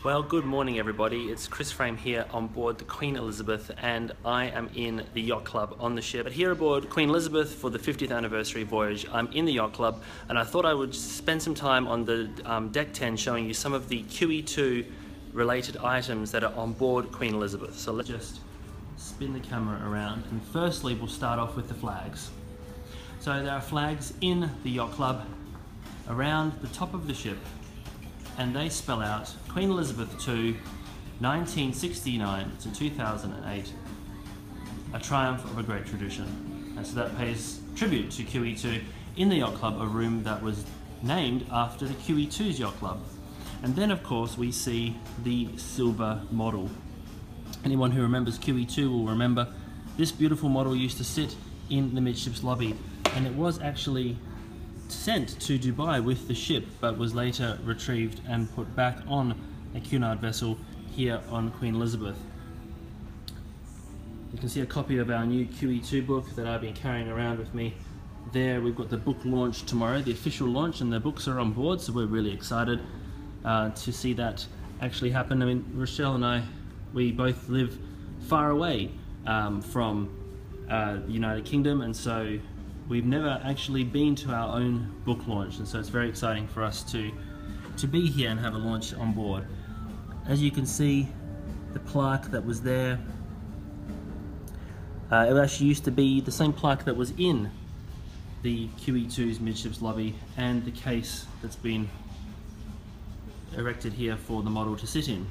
Well, good morning everybody. It's Chris Frame here on board the Queen Elizabeth, and I am in the yacht club on the ship. But here aboard Queen Elizabeth for the 50th anniversary voyage, I'm in the yacht club, and I thought I would spend some time on the deck 10 showing you some of the QE2 related items that are on board Queen Elizabeth. So let's just spin the camera around, and firstly we'll start off with the flags. So there are flags in the yacht club around the top of the ship, and they spell out Queen Elizabeth II, 1969 to 2008, a triumph of a great tradition. And so that pays tribute to QE2 in the yacht club, a room that was named after the QE2's yacht club. And then of course we see the silver model. Anyone who remembers QE2 will remember this beautiful model used to sit in the midships lobby, and it was actually sent to Dubai with the ship, but was later retrieved and put back on a Cunard vessel here on Queen Elizabeth. You can see a copy of our new QE2 book that I've been carrying around with me. There we've got the book launch tomorrow, the official launch, and the books are on board, so we're really excited to see that actually happen. I mean, Rochelle and I, we both live far away from the United Kingdom, and so we've never actually been to our own book launch, and so it's very exciting for us to be here and have a launch on board. As you can see, the plaque that was there, it actually used to be the same plaque that was in the QE2's midships lobby, and the case that's been erected here for the model to sit in.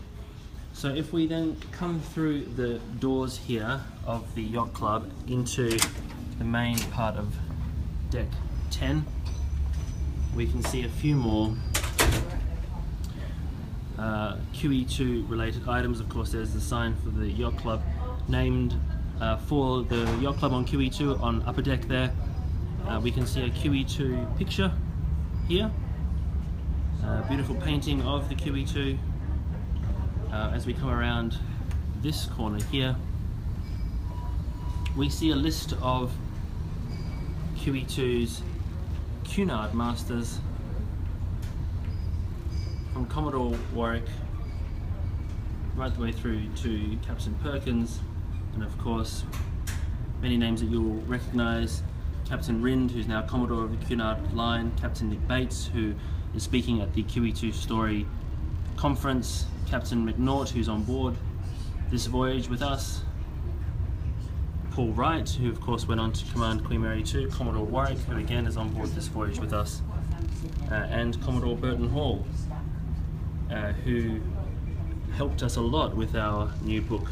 So if we then come through the doors here of the yacht club into the main part of deck 10, we can see a few more QE2 related items. Of course, there's the sign for the yacht club named for the yacht club on QE2 on upper deck there. We can see a QE2 picture here, beautiful painting of the QE2. As we come around this corner here, we see a list of QE2's Cunard masters, from Commodore Warwick right the way through to Captain Perkins, and of course many names that you'll recognise: Captain Rind, who's now Commodore of the Cunard line, Captain Nick Bates, who is speaking at the QE2 Story conference, Captain McNaught, who's on board this voyage with us, Paul Wright, who of course went on to command Queen Mary II, Commodore Warwick, who again is on board this voyage with us, and Commodore Burton Hall, who helped us a lot with our new book.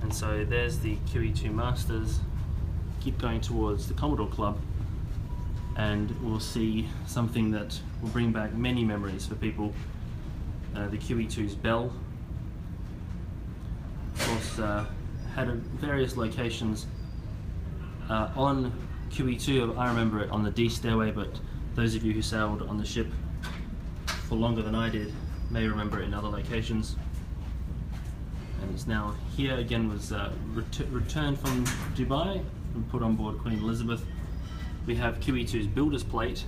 And so there's the QE2 Masters. Keep going towards the Commodore Club, and we'll see something that will bring back many memories for people. The QE2's bell, of course, had various locations on QE2. I remember it on the D stairway, but those of you who sailed on the ship for longer than I did may remember it in other locations. And it's now here again, was returned from Dubai and put on board Queen Elizabeth. We have QE2's builder's plate,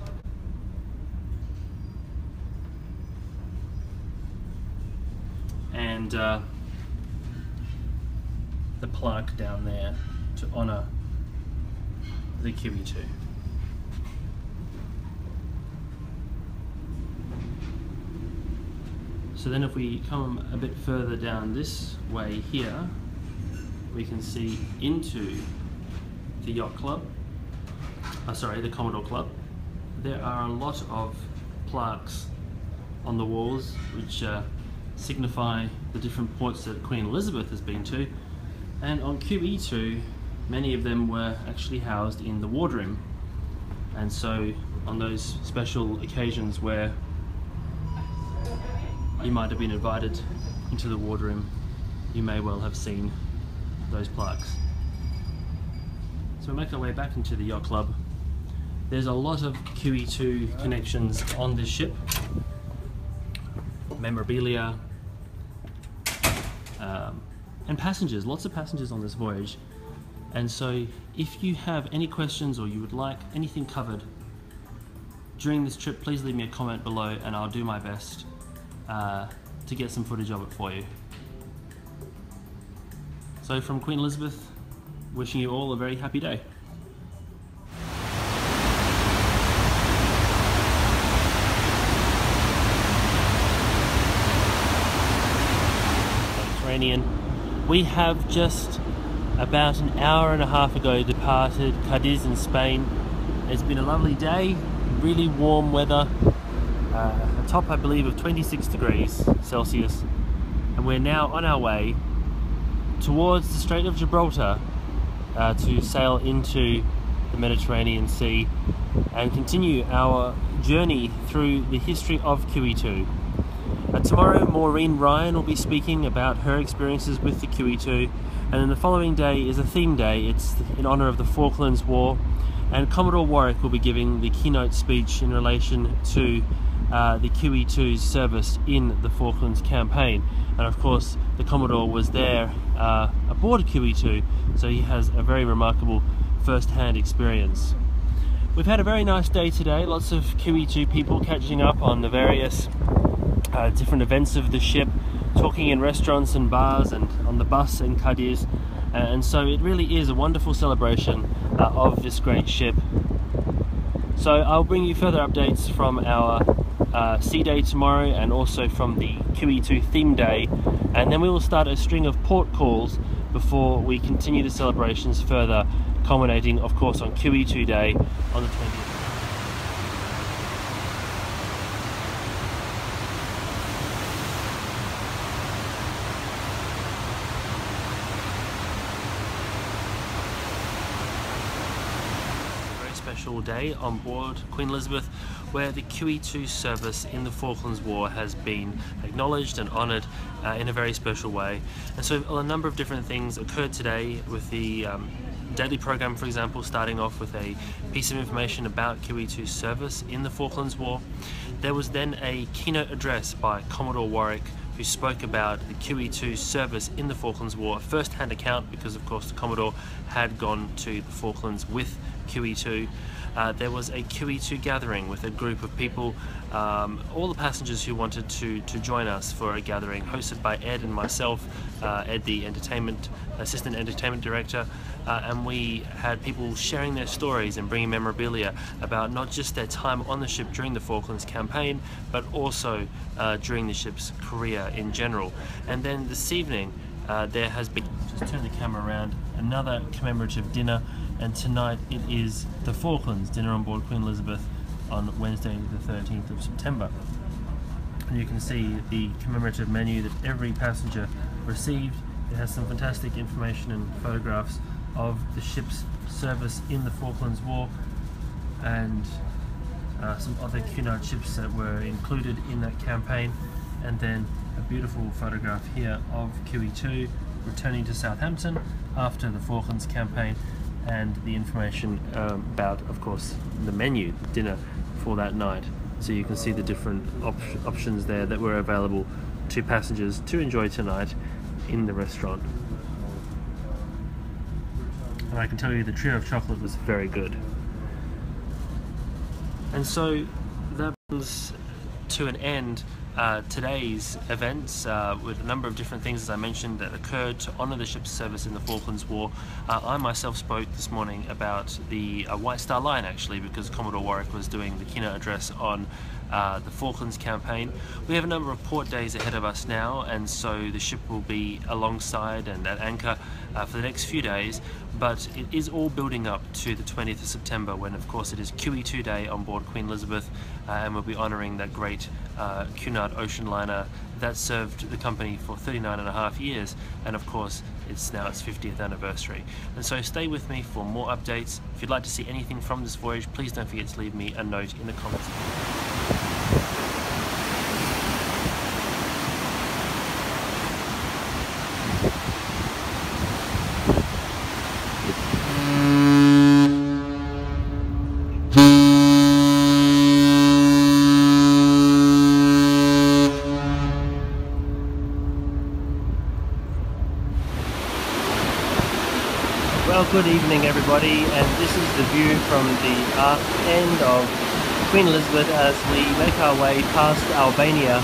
and the plaque down there to honour the QE2. So then if we come a bit further down this way here, we can see into the yacht club, the Commodore Club. There are a lot of plaques on the walls which signify the different ports that Queen Elizabeth has been to, and on QE2 many of them were actually housed in the wardroom, and so on those special occasions where you might have been invited into the wardroom, you may well have seen those plaques. So we make our way back into the yacht club. There's a lot of QE2 connections on this ship, memorabilia, and passengers, lots of passengers on this voyage. And so if you have any questions or you would like anything covered during this trip, please leave me a comment below and I'll do my best to get some footage of it for you. So from Queen Elizabeth, wishing you all a very happy day. Mediterranean. We have just about an hour and a half ago departed Cadiz in Spain. It's been a lovely day, really warm weather, a top I believe of 26 degrees Celsius, and we're now on our way towards the Strait of Gibraltar to sail into the Mediterranean Sea and continue our journey through the history of QE2. Tomorrow Maureen Ryan will be speaking about her experiences with the QE2, and then the following day is a theme day. It's in honour of the Falklands War, and Commodore Warwick will be giving the keynote speech in relation to the QE2's service in the Falklands campaign. And of course the Commodore was there aboard QE2, so he has a very remarkable first-hand experience. We've had a very nice day today, lots of QE2 people catching up on the various different events of the ship, talking in restaurants and bars and on the bus in Cadiz, and so it really is a wonderful celebration of this great ship. So I'll bring you further updates from our Sea Day tomorrow and also from the QE2 theme day, and then we will start a string of port calls before we continue the celebrations further, culminating of course on QE2 day on the 20th. Special day on board Queen Elizabeth, where the QE2 service in the Falklands War has been acknowledged and honoured in a very special way. And so a number of different things occurred today with the daily program, for example, starting off with a piece of information about QE2's service in the Falklands War. There was then a keynote address by Commodore Warwick, who spoke about the QE2's service in the Falklands War, a first-hand account because of course the Commodore had gone to the Falklands with QE2. There was a QE2 gathering with a group of people, all the passengers who wanted to join us for a gathering hosted by Ed and myself, Ed the assistant entertainment director, and we had people sharing their stories and bringing memorabilia about not just their time on the ship during the Falklands campaign, but also during the ship's career in general. And then this evening there has been, just turn the camera around, another commemorative dinner, and tonight it is the Falklands dinner on board Queen Elizabeth on Wednesday the 13th of September. And you can see the commemorative menu that every passenger received. It has some fantastic information and photographs of the ship's service in the Falklands War, and some other Cunard ships that were included in that campaign, and then a beautiful photograph here of QE2 returning to Southampton after the Falklands campaign, and the information about, of course, the menu, the dinner for that night. So you can see the different options there that were available to passengers to enjoy tonight in the restaurant. And I can tell you the trio of chocolate was very good. And so that brings to an end today's events with a number of different things, as I mentioned, that occurred to honour the ship's service in the Falklands War. I myself spoke this morning about the White Star Line, actually, because Commodore Warwick was doing the keynote address on the Falklands campaign. We have a number of port days ahead of us now, and so the ship will be alongside and at anchor for the next few days, but it is all building up to the 20th of September, when of course it is QE2 day on board Queen Elizabeth, and we'll be honouring that great Cunard ocean liner that served the company for 39.5 years, and of course it's now its 50th anniversary. And so stay with me for more updates. If you'd like to see anything from this voyage, please don't forget to leave me a note in the comments. Well, good evening everybody, and this is the view from the aft end of Queen Elizabeth as we make our way past Albania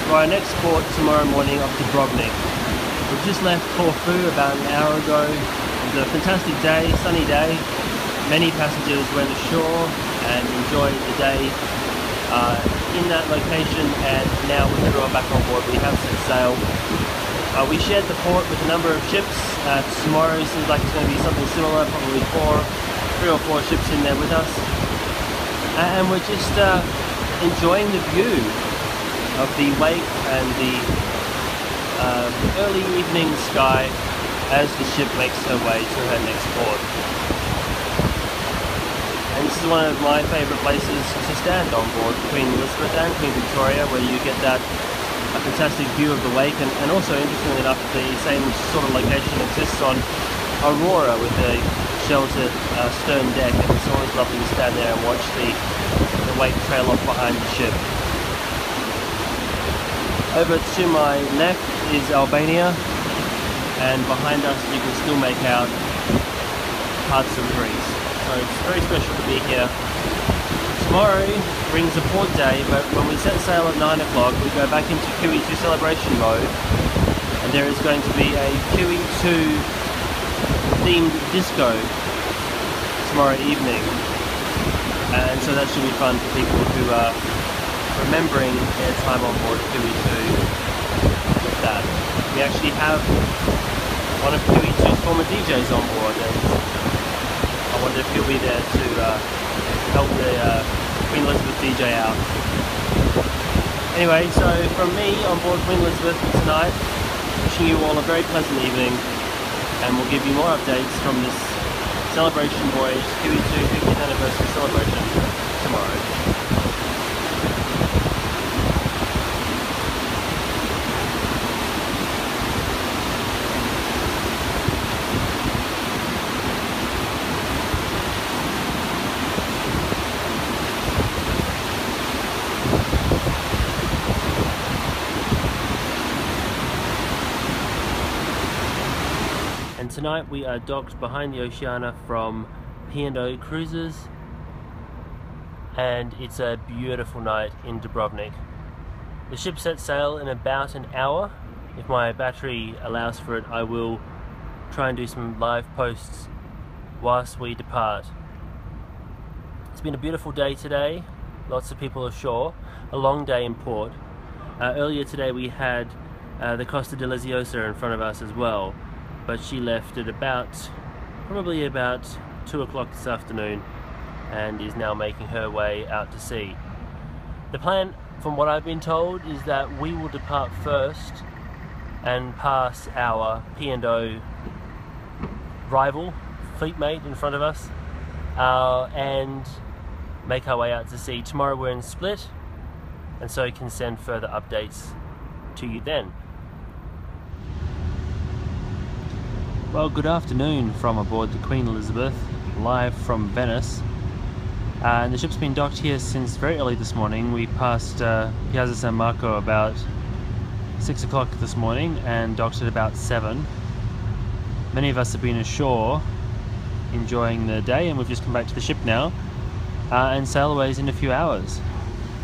for our next port tomorrow morning up to Dubrovnik. We've just left Corfu about an hour ago. It was a fantastic day, sunny day. Many passengers went ashore and enjoyed the day in that location, and now with everyone back on board, we have set sail. We shared the port with a number of ships. Tomorrow seems like it's going to be something similar, probably 3 or 4 ships in there with us. And we're just enjoying the view of the wake and the early evening sky as the ship makes her way to her next port. And this is one of my favourite places to stand on board Queen Elizabeth and Queen Victoria, where you get that fantastic view of the wake, and also, interestingly enough, the same sort of location exists on Aurora with a sheltered stern deck, and it's always lovely to stand there and watch the wake trail off behind the ship. Over to my left is Albania, and behind us you can still make out Hudson Breeze. So it's very special to be here. Tomorrow brings a port day, but when we set sail at 9 o'clock we go back into QE2 celebration mode, and there is going to be a QE2 themed disco tomorrow evening, and so that should be fun for people who are remembering their time on board QE2 with that. We actually have one of QE2's former DJs on board, and I wonder if he'll be there to help the Queen Elizabeth DJ out. Anyway, so from me on board Queen Elizabeth tonight, wishing you all a very pleasant evening, and we'll give you more updates from this celebration voyage, QE2 50th anniversary celebration, tomorrow. Tonight we are docked behind the Oceania from P&O Cruises, and it's a beautiful night in Dubrovnik. The ship sets sail in about an hour. If my battery allows for it, I will try and do some live posts whilst we depart. It's been a beautiful day today, lots of people ashore, a long day in port. Earlier today we had the Costa Deliziosa in front of us as well, but she left at probably about 2 o'clock this afternoon and is now making her way out to sea. The plan, from what I've been told, is that we will depart first and pass our P&O rival, fleetmate in front of us, and make our way out to sea. Tomorrow we're in Split, and so can send further updates to you then. Well, good afternoon from aboard the Queen Elizabeth, live from Venice. And the ship's been docked here since very early this morning. We passed Piazza San Marco about 6 o'clock this morning and docked at about 7. Many of us have been ashore enjoying the day, and we've just come back to the ship now, and sail away in a few hours.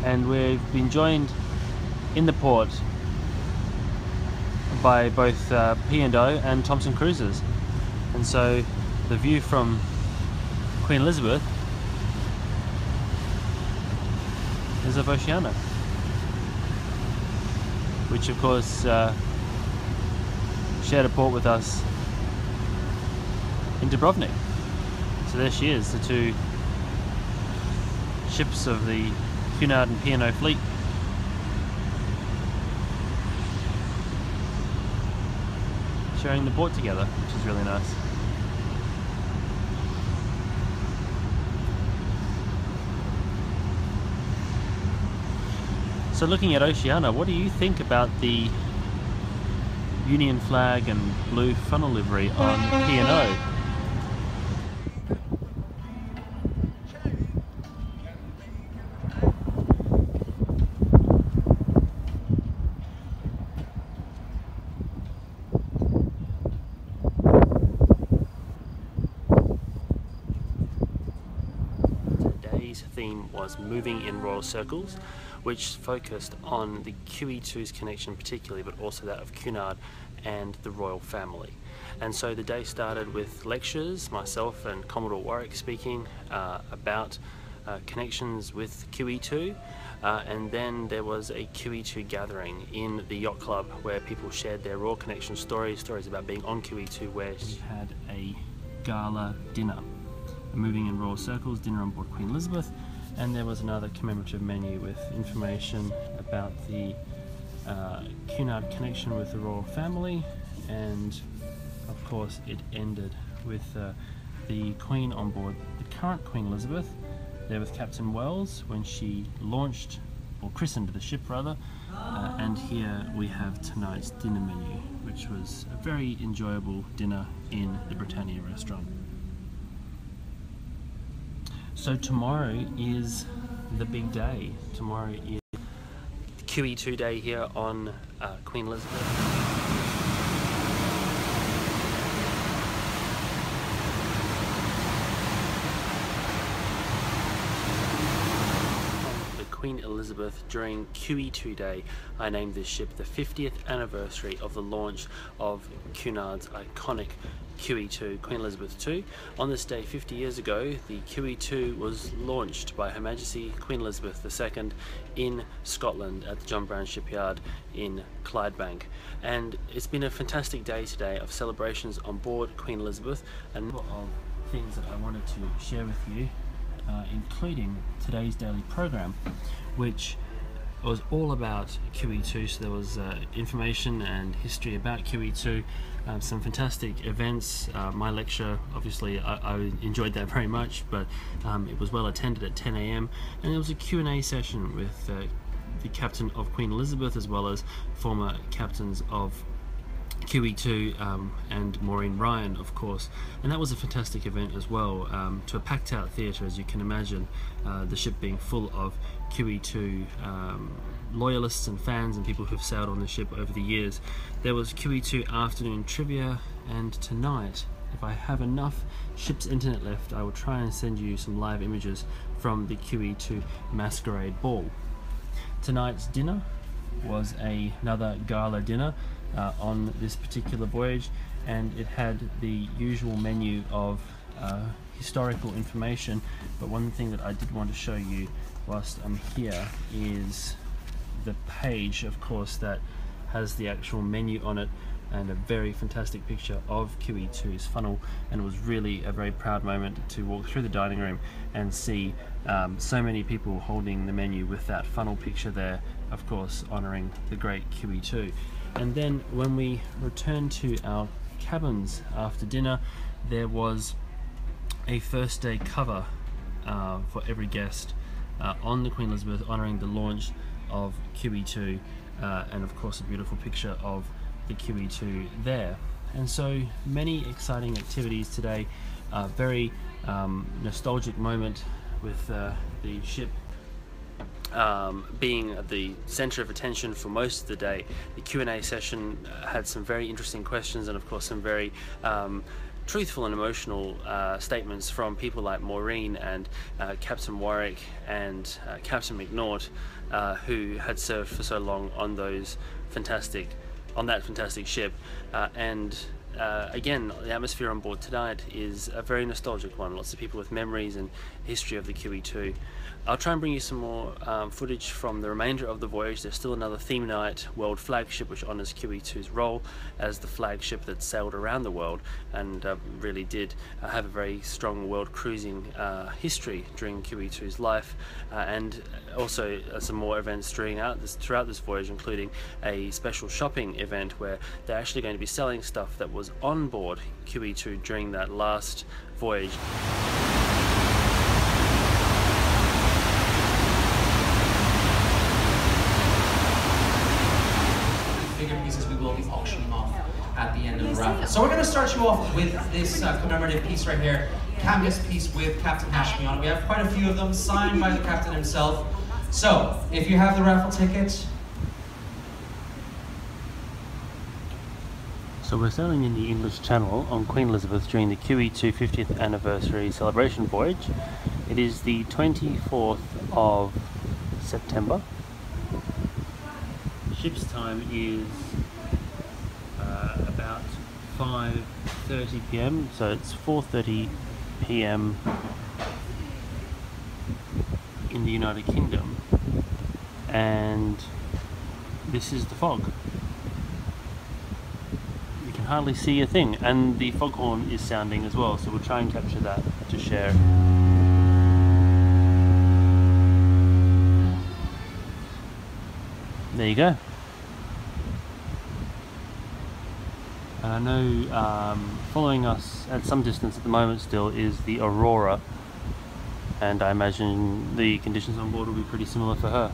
And we've been joined in the port by both P&O and Thomson Cruises, and so the view from Queen Elizabeth is of Oceania, which of course shared a port with us in Dubrovnik. So there she is, the two ships of the Cunard and P&O fleet. Sharing the port together, which is really nice. So looking at Oceania, what do you think about the Union flag and blue funnel livery on P&O? day's theme was Moving in Royal Circles, which focused on the QE2's connection particularly, but also that of Cunard and the royal family. And so the day started with lectures, myself and Commodore Warwick speaking about connections with QE2, and then there was a QE2 gathering in the yacht club where people shared their Royal Connection stories about being on QE2, where we had a gala dinner, a Moving in Royal Circles dinner on board Queen Elizabeth, and there was another commemorative menu with information about the Cunard connection with the royal family, and of course it ended with the Queen on board the current Queen Elizabeth, there with Captain Wells when she launched, or christened the ship rather, and here we have tonight's dinner menu, which was a very enjoyable dinner in the Britannia restaurant. So tomorrow is the big day. Tomorrow is QE2 day here on Queen Elizabeth. Queen Elizabeth during QE2 day. I named this ship the 50th anniversary of the launch of Cunard's iconic QE2, Queen Elizabeth II. On this day 50 years ago, the QE2 was launched by Her Majesty Queen Elizabeth II in Scotland at the John Brown Shipyard in Clydebank. And it's been a fantastic day today of celebrations on board Queen Elizabeth, and of things that I wanted to share with you, including today's daily program, which was all about QE2. So there was information and history about QE2, some fantastic events. My lecture, obviously, I enjoyed that very much, but it was well attended at 10 AM, and there was a Q&A session with the captain of Queen Elizabeth, as well as former captains of QE2 and Maureen Ryan, of course, and that was a fantastic event as well, to a packed out theatre, as you can imagine, the ship being full of QE2 loyalists and fans and people who've sailed on the ship over the years. There was QE2 afternoon trivia, and tonight, if I have enough ship's internet left, I will try and send you some live images from the QE2 masquerade ball. Tonight's dinner was another gala dinner on this particular voyage, and it had the usual menu of historical information, but one thing that I did want to show you whilst I'm here is the page, of course, that has the actual menu on it, and a very fantastic picture of QE2's funnel. And it was really a very proud moment to walk through the dining room and see so many people holding the menu with that funnel picture there, of course honouring the great QE2. And then when we returned to our cabins after dinner, there was a first day cover for every guest on the Queen Elizabeth, honouring the launch of QE2, and of course a beautiful picture of the QE2 there. And so many exciting activities today, very nostalgic moment with the ship being the center of attention for most of the day. The Q&A session had some very interesting questions, and of course some very truthful and emotional statements from people like Maureen and Captain Warwick and Captain McNaught, who had served for so long on that fantastic ship, and again, the atmosphere on board tonight is a very nostalgic one. Lots of people with memories and history of the QE2. I'll try and bring you some more footage from the remainder of the voyage. There's still another theme night, World Flagship, which honours QE2's role as the flagship that sailed around the world and really did have a very strong world cruising history during QE2's life, and also some more events throughout this voyage, including a special shopping event where they're actually going to be selling stuff that was on board QE2 during that last voyage. Bigger pieces we will be auctioning off at the end of the raffle. So we're going to start you off with this commemorative piece right here, canvas piece with Captain Hashmi on it. We have quite a few of them signed by the captain himself. So if you have the raffle ticket. So we're sailing in the English Channel on Queen Elizabeth during the QE2 50th anniversary celebration voyage, It is the 24th of September. Ship's time is about 5:30 p.m. so it's 4:30 p.m. in the United Kingdom, and this is the fog. You can hardly see a thing, and the foghorn is sounding as well, so we'll try and capture that to share. There you go. And I know following us at some distance at the moment still is the Aurora, and I imagine the conditions on board will be pretty similar for her.